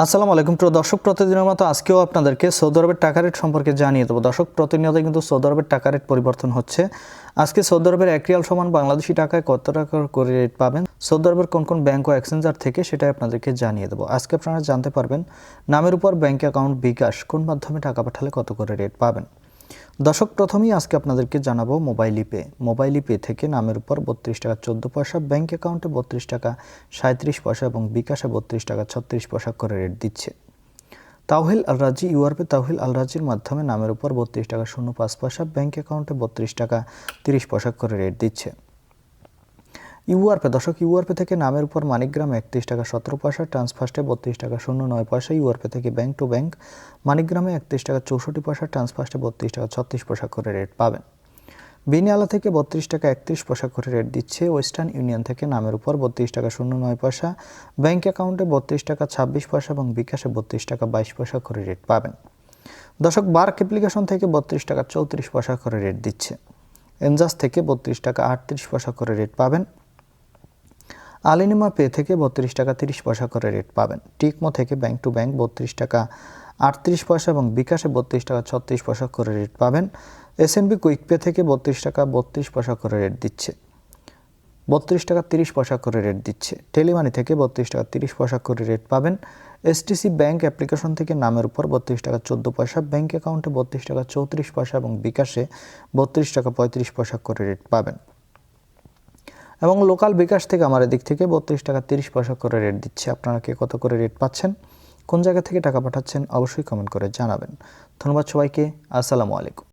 আসসালামু আলাইকুম প্রিয় দর্শক, প্রতিদিনের মতো আজকেও আপনাদেরকে সৌদি আরবের টাকা রেট সম্পর্কে জানিয়ে দেবো। দর্শক, প্রতিনিয়ত কিন্তু সৌদি আরবের টাকা রেট পরিবর্তন হচ্ছে। আজকে সৌদি আরবের 1 রিয়াল সমান বাংলাদেশি টাকায় কত টাকা করে রেট পাবেন, সৌদি আরবের কোন কোন ব্যাংক ও এক্সচেঞ্জার থেকে, সেটাই আপনাদেরকে জানিয়ে দেবো। আজকে আপনারা জানতে পারবেন নামের উপর ব্যাংক অ্যাকাউন্ট বিকাশ কোন মাধ্যমে টাকা পাঠালে কত করে রেট পাবেন। দর্শক, প্রথমেই আজকে আপনাদেরকে জানাবো মোবাইল পে থেকে নামের উপর 32 টাকা 14 পয়সা, ব্যাংক অ্যাকাউন্টে 32 টাকা 37 পয়সা এবং বিকাশে 32 টাকা 36 পয়সা করে রেট দিচ্ছে। তাওহিল আল রাজি ইউআরপে তাওহিল আল রাজির মাধ্যমে নামের উপর 32 টাকা 05 পয়সা, ব্যাংক অ্যাকাউন্টে 32 টাকা 30 পয়সা করে রেট দিচ্ছে। ইউআরপে থেকে নামের উপর মানিকগ্রামে 31 টাকা 17 পয়সা, ট্রান্সফার্স্টে 32 টাকা 09 পয়সা, ইউআরপে থেকে ব্যাংক টু ব্যাংক মানিকগ্রামে 31 টাকা 64 পয়সা, ট্রান্সফার্স্টে 32 টাকা 36 পয়সা করে রেট পাবেন। বিনিয়ালা থেকে 32 টাকা 31 পয়সা করে রেট দিচ্ছে। ওয়েস্টার্ন ইউনিয়ন থেকে নামের উপর 32 টাকা 09 পয়সা, ব্যাংক অ্যাকাউন্টে 32 টাকা 26 পয়সা এবং বিকাশে 32 টাকা 22 পয়সা করে রেট পাবেন। দর্শক, বার্ক অ্যাপ্লিকেশন থেকে 32 টাকা 34 পয়সা করে রেট দিচ্ছে। এনজাস থেকে 32 টাকা 38 পয়সা করে রেট পাবেন। আলিনিমা পে থেকে 32 টাকা 30 পয়সা করে রেট পাবেন। টিকমো থেকে ব্যাংক টু ব্যাংক 32 টাকা 38 পয়সা এবং বিকাশে 32 টাকা 36 পয়সা করে রেট পাবেন। এসএনবি কুইক পে থেকে 32 টাকা 32 পয়সা করে রেট দিচ্ছে। 32 টাকা 30 পয়সা করে রেট দিচ্ছে। টেলিমানি থেকে 32 টাকা 30 পয়সা করে রেট পাবেন। এসটিসি ব্যাংক অ্যাপ্লিকেশন থেকে নামের উপর 32 টাকা 14 পয়সা, ব্যাংক অ্যাকাউন্টে 32 টাকা 34 পয়সা এবং বিকাশে 32 টাকা 35 পয়সা করে রেট পাবেন। এবং লোকাল বিকাশ থেকে আমার এদিক থেকে 32 টাকা 30 পয়সা করে রেট দিচ্ছে। আপনারা কে কত করে রেট পাচ্ছেন, কোন জায়গা থেকে টাকা পাঠাচ্ছেন, অবশ্যই কমেন্ট করে জানাবেন। ধন্যবাদ সবাইকে। আসসালামু আলাইকুম।